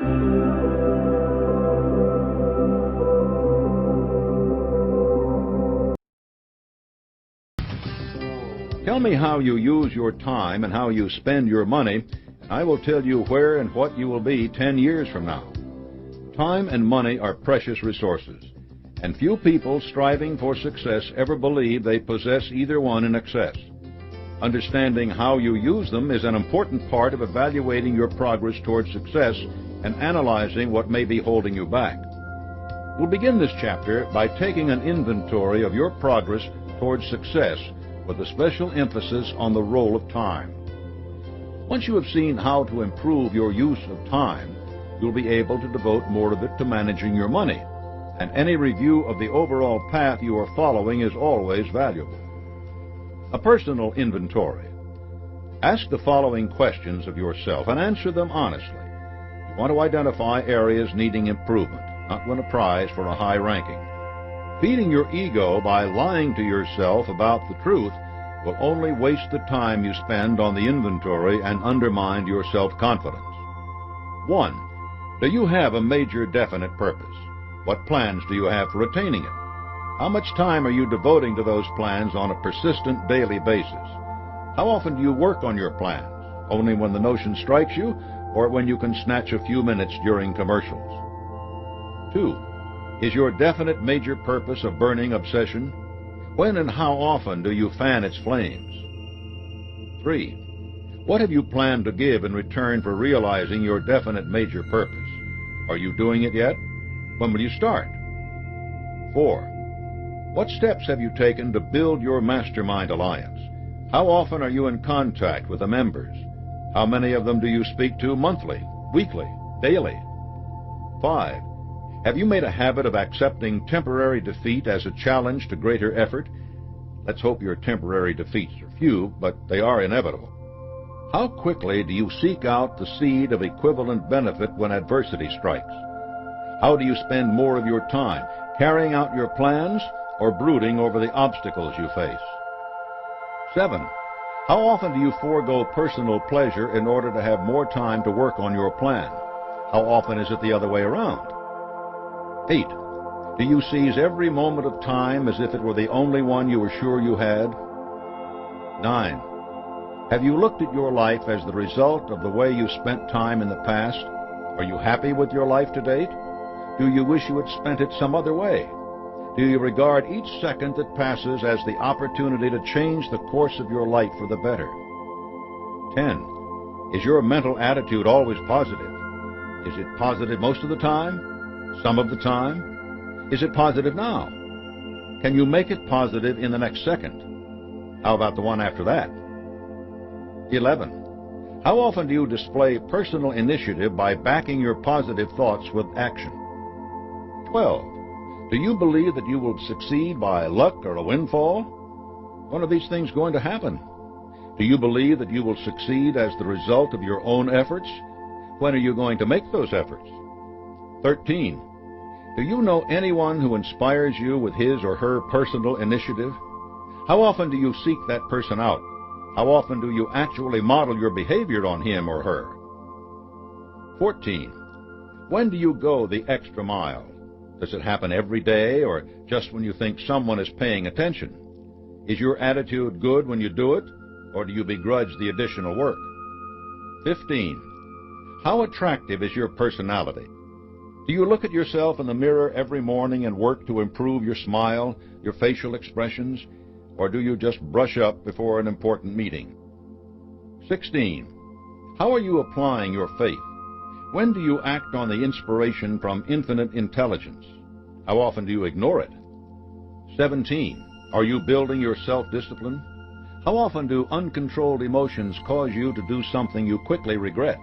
Tell me how you use your time and how you spend your money, and I will tell you where and what you will be 10 years from now. Time and money are precious resources, and few people striving for success ever believe they possess either one in excess. Understanding how you use them is an important part of evaluating your progress towards success and analyzing what may be holding you back. We'll begin this chapter by taking an inventory of your progress towards success, with a special emphasis on the role of time. Once you have seen how to improve your use of time, you'll be able to devote more of it to managing your money, and any review of the overall path you are following is always valuable. A personal inventory. Ask the following questions of yourself and answer them honestly. You want to identify areas needing improvement, not win a prize for a high ranking. Feeding your ego by lying to yourself about the truth will only waste the time you spend on the inventory and undermine your self-confidence. 1. Do you have a major definite purpose? What plans do you have for attaining it? How much time are you devoting to those plans on a persistent daily basis? How often do you work on your plans? Only when the notion strikes you, or when you can snatch a few minutes during commercials? 2. Is your definite major purpose a burning obsession? When and how often do you fan its flames? 3. What have you planned to give in return for realizing your definite major purpose? Are you doing it yet? When will you start? 4. What steps have you taken to build your mastermind alliance? How often are you in contact with the members? How many of them do you speak to monthly, weekly, daily? 5. Have you made a habit of accepting temporary defeat as a challenge to greater effort? Let's hope your temporary defeats are few, but they are inevitable. How quickly do you seek out the seed of equivalent benefit when adversity strikes? How do you spend more of your time, carrying out your plans or brooding over the obstacles you face? 7. How often do you forego personal pleasure in order to have more time to work on your plan? How often is it the other way around? 8. Do you seize every moment of time as if it were the only one you were sure you had? 9. Have you looked at your life as the result of the way you spent time in the past? Are you happy with your life to date? Do you wish you had spent it some other way? Do you regard each second that passes as the opportunity to change the course of your life for the better? 10. Is your mental attitude always positive? Is it positive most of the time? Some of the time? Is it positive now? Can you make it positive in the next second? How about the one after that? 11. How often do you display personal initiative by backing your positive thoughts with action? 12. Do you believe that you will succeed by luck or a windfall? When are these things going to happen? Do you believe that you will succeed as the result of your own efforts? When are you going to make those efforts? 13. Do you know anyone who inspires you with his or her personal initiative? How often do you seek that person out? How often do you actually model your behavior on him or her? 14. When do you go the extra mile? Does it happen every day or just when you think someone is paying attention? Is your attitude good when you do it, or do you begrudge the additional work? 15. How attractive is your personality? Do you look at yourself in the mirror every morning and work to improve your smile, your facial expressions, or do you just brush up before an important meeting? 16. How are you applying your faith? When do you act on the inspiration from infinite intelligence? How often do you ignore it? 17. Are you building your self-discipline? How often do uncontrolled emotions cause you to do something you quickly regret?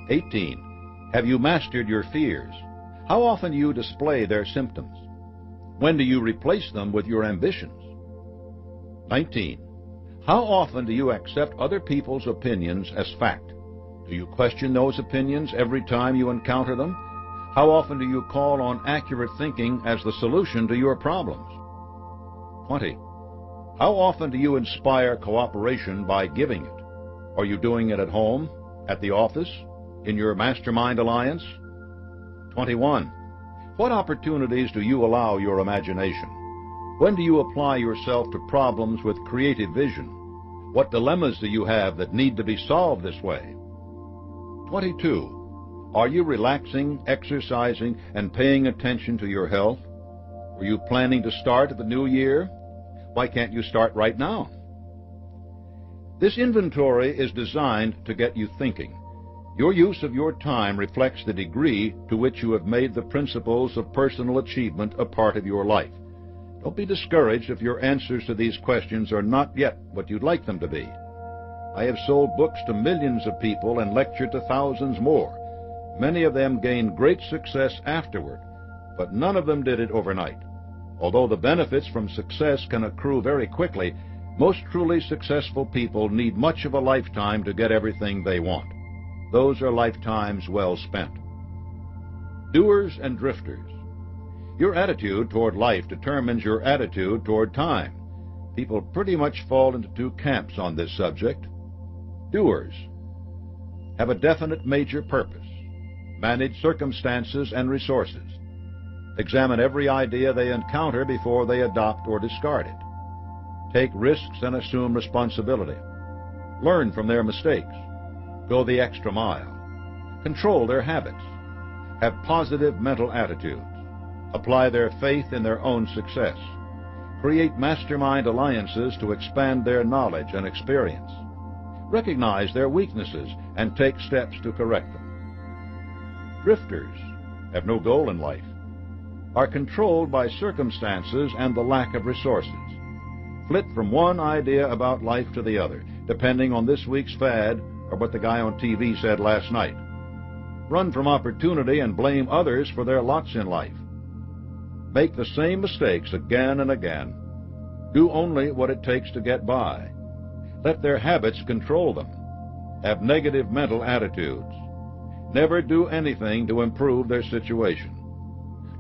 18. Have you mastered your fears? How often do you display their symptoms? When do you replace them with your ambitions? 19. How often do you accept other people's opinions as fact? Do you question those opinions every time you encounter them? How often do you call on accurate thinking as the solution to your problems? 20. How often do you inspire cooperation by giving it? Are you doing it at home, at the office, in your mastermind alliance? 21. What opportunities do you allow your imagination? When do you apply yourself to problems with creative vision? What dilemmas do you have that need to be solved this way? 22. Are you relaxing, exercising, and paying attention to your health? Were you planning to start at the new year? Why can't you start right now? This inventory is designed to get you thinking. Your use of your time reflects the degree to which you have made the principles of personal achievement a part of your life. Don't be discouraged if your answers to these questions are not yet what you'd like them to be. I have sold books to millions of people and lectured to thousands more. Many of them gained great success afterward, but none of them did it overnight. Although the benefits from success can accrue very quickly, most truly successful people need much of a lifetime to get everything they want. Those are lifetimes well spent. Doers and drifters. Your attitude toward life determines your attitude toward time. People pretty much fall into two camps on this subject. Doers have a definite major purpose. Manage circumstances and resources. Examine every idea they encounter before they adopt or discard it. Take risks and assume responsibility. Learn from their mistakes. Go the extra mile. Control their habits. Have positive mental attitudes. Apply their faith in their own success. Create mastermind alliances to expand their knowledge and experience. Recognize their weaknesses and take steps to correct them. Drifters have no goal in life, are controlled by circumstances and the lack of resources. Flit from one idea about life to the other, depending on this week's fad or what the guy on TV said last night. Run from opportunity and blame others for their lots in life. Make the same mistakes again and again. Do only what it takes to get by. Let their habits control them. Have negative mental attitudes. Never do anything to improve their situation.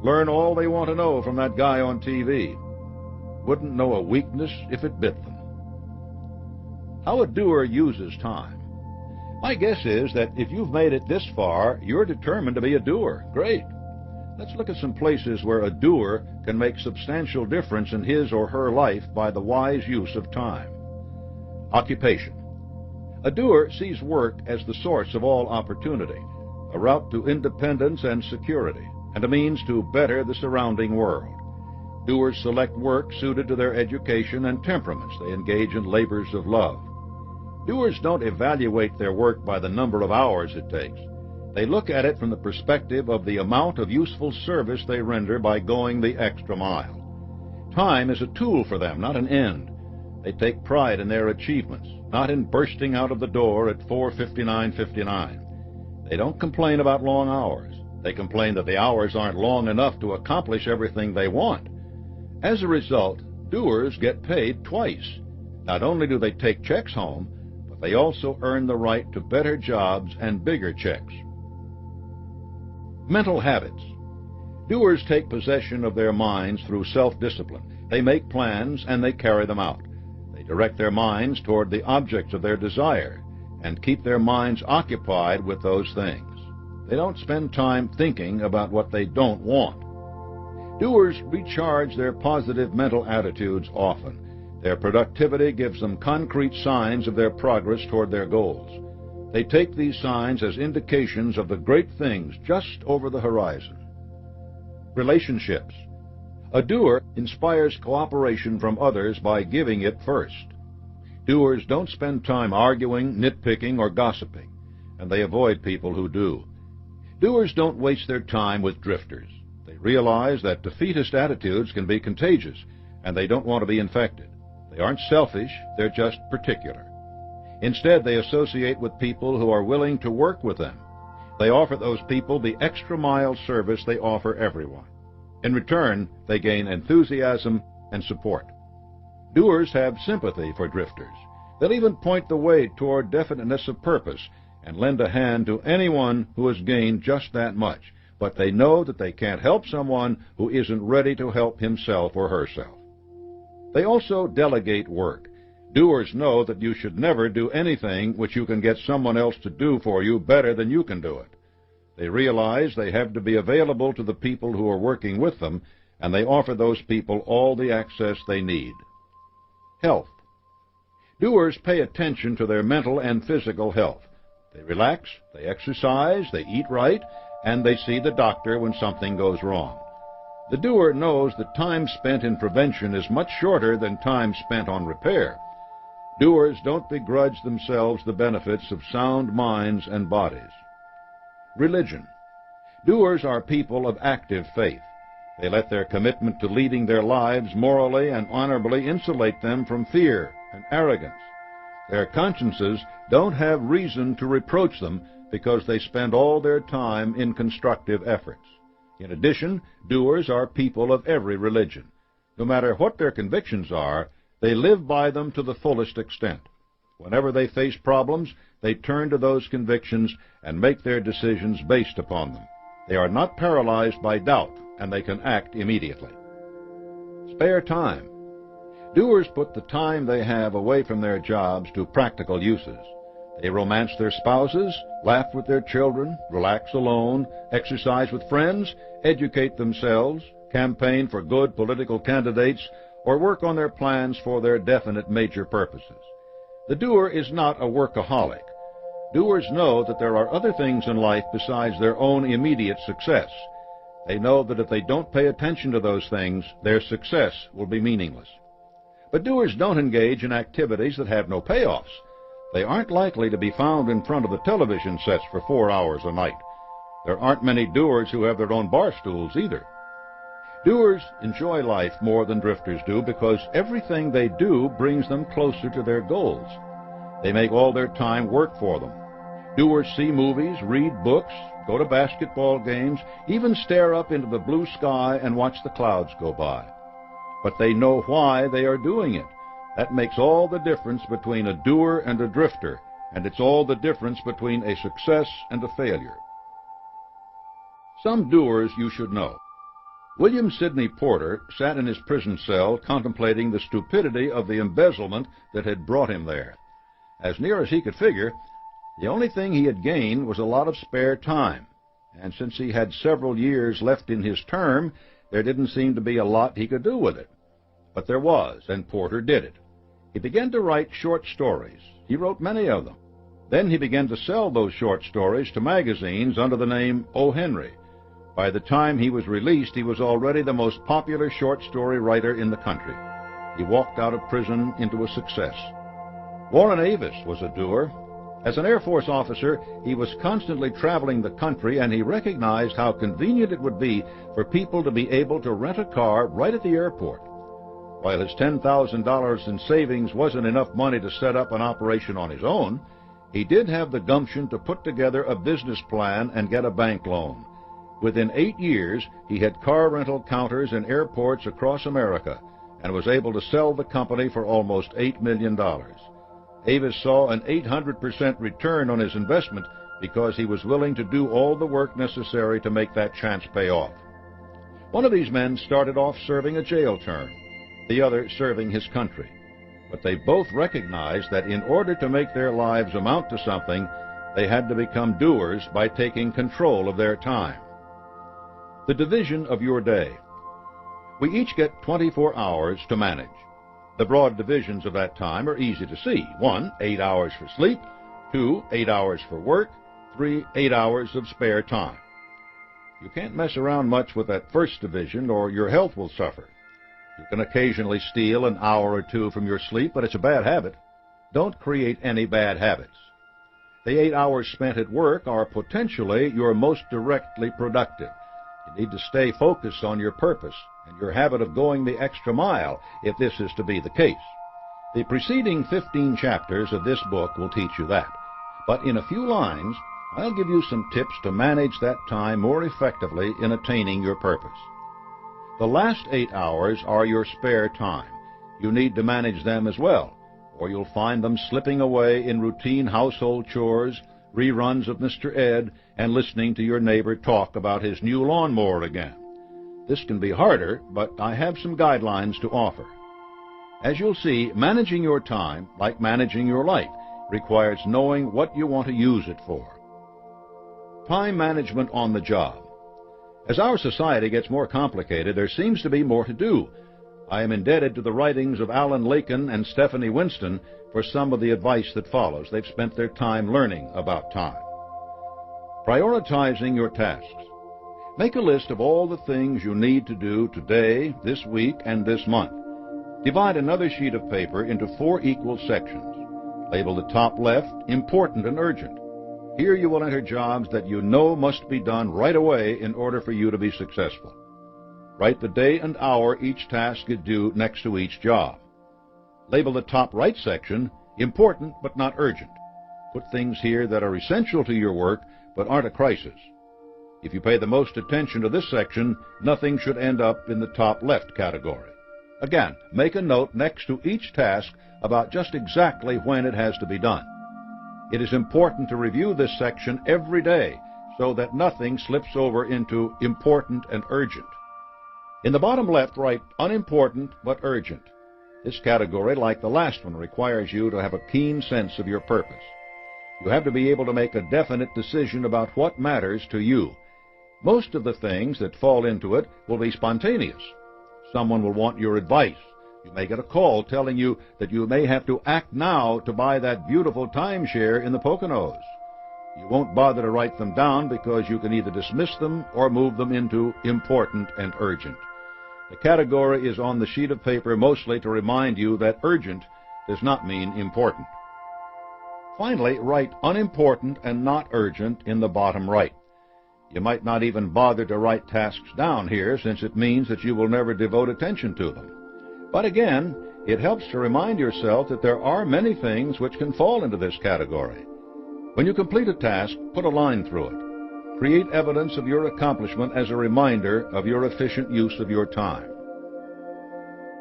Learn all they want to know from that guy on TV. Wouldn't know a weakness if it bit them. How a doer uses time. My guess is that if you've made it this far, you're determined to be a doer. Great. Let's look at some places where a doer can make substantial difference in his or her life by the wise use of time. Occupation. A doer sees work as the source of all opportunity, a route to independence and security, and a means to better the surrounding world. Doers select work suited to their education and temperaments. They engage in labors of love. Doers don't evaluate their work by the number of hours it takes. They look at it from the perspective of the amount of useful service they render by going the extra mile. Time is a tool for them, not an end. They take pride in their achievements, not in bursting out of the door at 4:59:59. They don't complain about long hours. They complain that the hours aren't long enough to accomplish everything they want. As a result, doers get paid twice. Not only do they take checks home, but they also earn the right to better jobs and bigger checks. Mental habits. Doers take possession of their minds through self-discipline. They make plans and they carry them out. They direct their minds toward the objects of their desire and keep their minds occupied with those things. They don't spend time thinking about what they don't want. Doers recharge their positive mental attitudes often. Their productivity gives them concrete signs of their progress toward their goals. They take these signs as indications of the great things just over the horizon. Relationships. A doer inspires cooperation from others by giving it first. Doers don't spend time arguing, nitpicking, or gossiping, and they avoid people who do. Doers don't waste their time with drifters. They realize that defeatist attitudes can be contagious, and they don't want to be infected. They aren't selfish, they're just particular. Instead, they associate with people who are willing to work with them. They offer those people the extra-mile service they offer everyone. In return, they gain enthusiasm and support. Doers have sympathy for drifters. They'll even point the way toward definiteness of purpose and lend a hand to anyone who has gained just that much, but they know that they can't help someone who isn't ready to help himself or herself. They also delegate work. Doers know that you should never do anything which you can get someone else to do for you better than you can do it. They realize they have to be available to the people who are working with them, and they offer those people all the access they need. Health. Doers pay attention to their mental and physical health. They relax, they exercise, they eat right, and they see the doctor when something goes wrong. The doer knows that time spent in prevention is much shorter than time spent on repair. Doers don't begrudge themselves the benefits of sound minds and bodies. Religion. Doers are people of active faith. They let their commitment to leading their lives morally and honorably insulate them from fear and arrogance. Their consciences don't have reason to reproach them because they spend all their time in constructive efforts. In addition, doers are people of every religion. No matter what their convictions are, they live by them to the fullest extent. Whenever they face problems, they turn to those convictions and make their decisions based upon them. They are not paralyzed by doubt, and they can act immediately. Spare time. Doers put the time they have away from their jobs to practical uses. They romance their spouses, laugh with their children, relax alone, exercise with friends, educate themselves, campaign for good political candidates, or work on their plans for their definite major purposes. The doer is not a workaholic. Doers know that there are other things in life besides their own immediate success. They know that if they don't pay attention to those things, their success will be meaningless. But doers don't engage in activities that have no payoffs. They aren't likely to be found in front of the television sets for 4 hours a night. There aren't many doers who have their own bar stools either. Doers enjoy life more than drifters do because everything they do brings them closer to their goals. They make all their time work for them. Doers see movies, read books, go to basketball games, even stare up into the blue sky and watch the clouds go by. But they know why they are doing it. That makes all the difference between a doer and a drifter, and it's all the difference between a success and a failure. Some doers you should know. William Sidney Porter sat in his prison cell contemplating the stupidity of the embezzlement that had brought him there. As near as he could figure, the only thing he had gained was a lot of spare time, and since he had several years left in his term, there didn't seem to be a lot he could do with it. But there was, and Porter did it. He began to write short stories. He wrote many of them. Then he began to sell those short stories to magazines under the name O. Henry. By the time he was released, he was already the most popular short story writer in the country. He walked out of prison into a success. Warren Avis was a doer. As an Air Force officer, he was constantly traveling the country, and he recognized how convenient it would be for people to be able to rent a car right at the airport. While his $10,000 in savings wasn't enough money to set up an operation on his own, he did have the gumption to put together a business plan and get a bank loan. Within 8 years, he had car rental counters in airports across America and was able to sell the company for almost $8 million. Avis saw an 800% return on his investment because he was willing to do all the work necessary to make that chance pay off. One of these men started off serving a jail term, the other serving his country. But they both recognized that in order to make their lives amount to something, they had to become doers by taking control of their time. The division of your day. We each get 24 hours to manage. The broad divisions of that time are easy to see. 1, 8 hours for sleep. 2, 8 hours for work. 3, 8 hours of spare time. You can't mess around much with that first division or your health will suffer. You can occasionally steal an hour or 2 from your sleep, but it's a bad habit. Don't create any bad habits. The 8 hours spent at work are potentially your most directly productive. You need to stay focused on your purpose and your habit of going the extra mile if this is to be the case. The preceding 15 chapters of this book will teach you that. But in a few lines, I'll give you some tips to manage that time more effectively in attaining your purpose. The last 8 hours are your spare time. You need to manage them as well, or you'll find them slipping away in routine household chores, reruns of Mr. Ed, and listening to your neighbor talk about his new lawnmower again. This can be harder, but I have some guidelines to offer. As you'll see, managing your time, like managing your life, requires knowing what you want to use it for. Time management on the job. As our society gets more complicated, there seems to be more to do. I am indebted to the writings of Alan Laken and Stephanie Winston for some of the advice that follows. They've spent their time learning about time. Prioritizing your tasks. Make a list of all the things you need to do today, this week, and this month. Divide another sheet of paper into 4 equal sections. Label the top left important and urgent. Here you will enter jobs that you know must be done right away in order for you to be successful. Write the day and hour each task is due next to each job. Label the top right section important but not urgent. Put things here that are essential to your work but aren't a crisis. If you pay the most attention to this section, nothing should end up in the top left category. Again, make a note next to each task about just exactly when it has to be done. It is important to review this section every day so that nothing slips over into important and urgent. In the bottom left, write unimportant but urgent. This category, like the last one, requires you to have a keen sense of your purpose. You have to be able to make a definite decision about what matters to you. Most of the things that fall into it will be spontaneous. Someone will want your advice. You may get a call telling you that you may have to act now to buy that beautiful timeshare in the Poconos. You won't bother to write them down because you can either dismiss them or move them into important and urgent. The category is on the sheet of paper mostly to remind you that urgent does not mean important. Finally, write unimportant and not urgent in the bottom right. You might not even bother to write tasks down here, since it means that you will never devote attention to them. But again, it helps to remind yourself that there are many things which can fall into this category. When you complete a task, put a line through it. Create evidence of your accomplishment as a reminder of your efficient use of your time.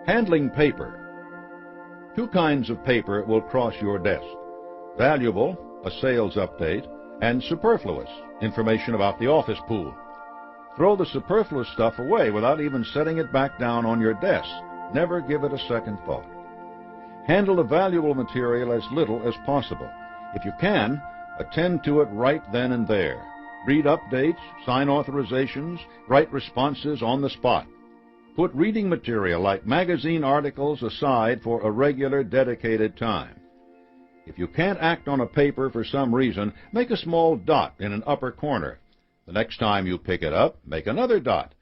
Handling paper. 2 kinds of paper will cross your desk. Valuable, a sales update, and superfluous, information about the office pool. Throw the superfluous stuff away without even setting it back down on your desk. Never give it a second thought. Handle the valuable material as little as possible. If you can, attend to it right then and there. Read updates, sign authorizations, write responses on the spot. Put reading material like magazine articles aside for a regular dedicated time. If you can't act on a paper for some reason, make a small dot in an upper corner. The next time you pick it up, make another dot.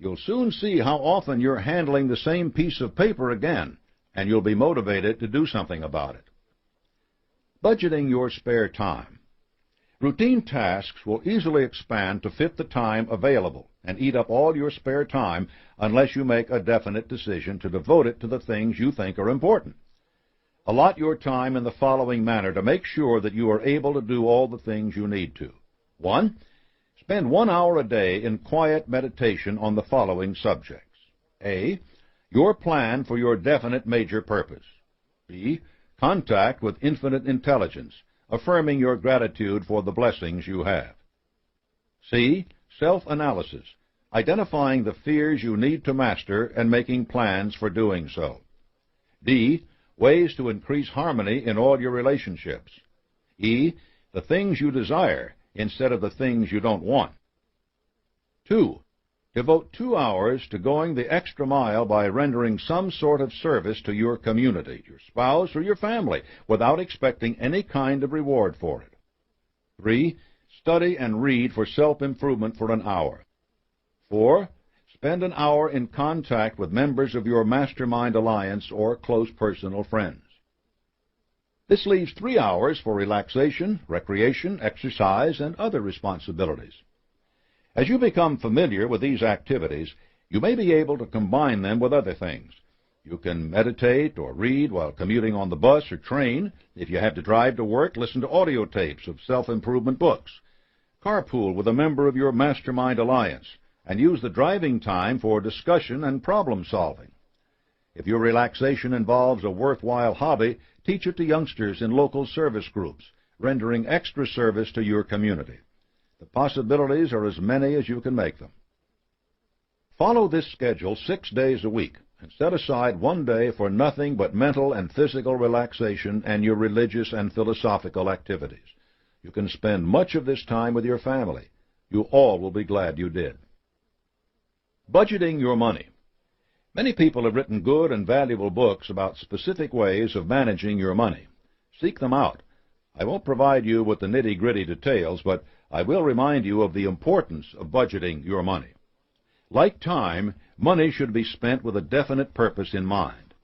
You'll soon see how often you're handling the same piece of paper again, and you'll be motivated to do something about it. Budgeting your spare time. Routine tasks will easily expand to fit the time available and eat up all your spare time unless you make a definite decision to devote it to the things you think are important. Allot your time in the following manner to make sure that you are able to do all the things you need to. 1. Spend 1 hour a day in quiet meditation on the following subjects. A. Your plan for your definite major purpose. B. Contact with infinite intelligence, affirming your gratitude for the blessings you have. C. Self-analysis, identifying the fears you need to master and making plans for doing so. D. Ways to increase harmony in all your relationships. E. The things you desire instead of the things you don't want. 2. Devote 2 hours to going the extra mile by rendering some sort of service to your community, your spouse, or your family, without expecting any kind of reward for it. 3. Study and read for self-improvement for an hour. 4. Spend an hour in contact with members of your mastermind alliance or close personal friends. This leaves 3 hours for relaxation, recreation, exercise, and other responsibilities. As you become familiar with these activities, you may be able to combine them with other things. You can meditate or read while commuting on the bus or train. If you have to drive to work, listen to audio tapes of self-improvement books. Carpool with a member of your mastermind alliance, and use the driving time for discussion and problem solving. If your relaxation involves a worthwhile hobby, teach it to youngsters in local service groups, rendering extra service to your community. The possibilities are as many as you can make them. Follow this schedule 6 days a week. and set aside one day for nothing but mental and physical relaxation and your religious and philosophical activities. You can spend much of this time with your family. You all will be glad you did. Budgeting your money. Many people have written good and valuable books about specific ways of managing your money. Seek them out. I won't provide you with the nitty-gritty details, but I will remind you of the importance of budgeting your money. Like time, money should be spent with a definite purpose in mind.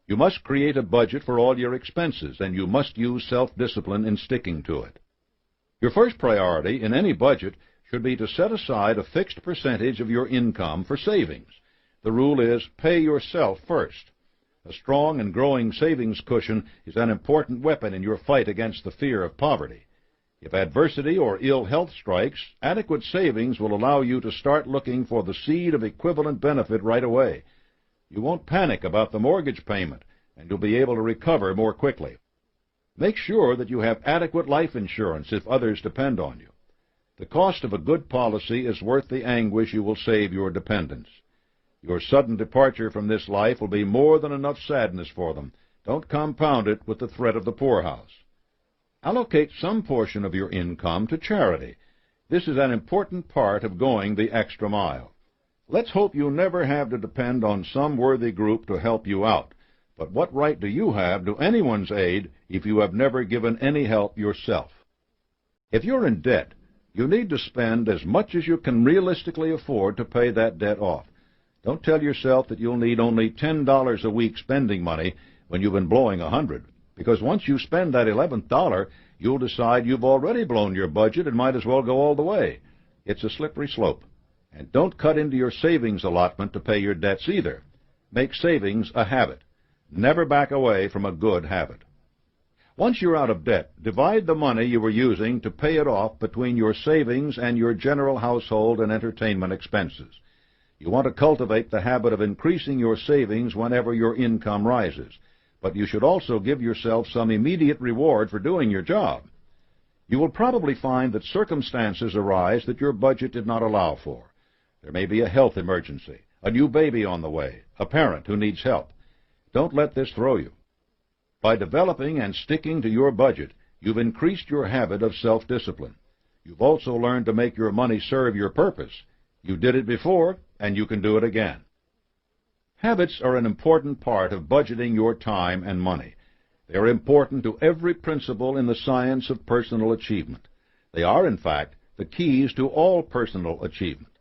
You must create a budget for all your expenses, and you must use self-discipline in sticking to it. Your first priority in any budget should be to set aside a fixed percentage of your income for savings. The rule is pay yourself first. A strong and growing savings cushion is an important weapon in your fight against the fear of poverty. If adversity or ill health strikes, adequate savings will allow you to start looking for the seed of equivalent benefit right away. You won't panic about the mortgage payment, and you'll be able to recover more quickly. Make sure that you have adequate life insurance if others depend on you. The cost of a good policy is worth the anguish you will save your dependents. Your sudden departure from this life will be more than enough sadness for them. Don't compound it with the threat of the poorhouse. Allocate some portion of your income to charity. This is an important part of going the extra mile. Let's hope you never have to depend on some worthy group to help you out. But what right do you have to anyone's aid if you have never given any help yourself? If you're in debt, you need to spend as much as you can realistically afford to pay that debt off. Don't tell yourself that you'll need only $10 a week spending money when you've been blowing $100, because once you spend that 11th dollar, you'll decide you've already blown your budget and might as well go all the way. It's a slippery slope. And don't cut into your savings allotment to pay your debts either. Make savings a habit. Never back away from a good habit. Once you're out of debt, divide the money you were using to pay it off between your savings and your general household and entertainment expenses. You want to cultivate the habit of increasing your savings whenever your income rises, but you should also give yourself some immediate reward for doing your job. You will probably find that circumstances arise that your budget did not allow for. There may be a health emergency, a new baby on the way, a parent who needs help. Don't let this throw you. By developing and sticking to your budget, you've increased your habit of self-discipline. You've also learned to make your money serve your purpose. You did it before, and you can do it again. Habits are an important part of budgeting your time and money. They are important to every principle in the science of personal achievement. They are, in fact, the keys to all personal achievement.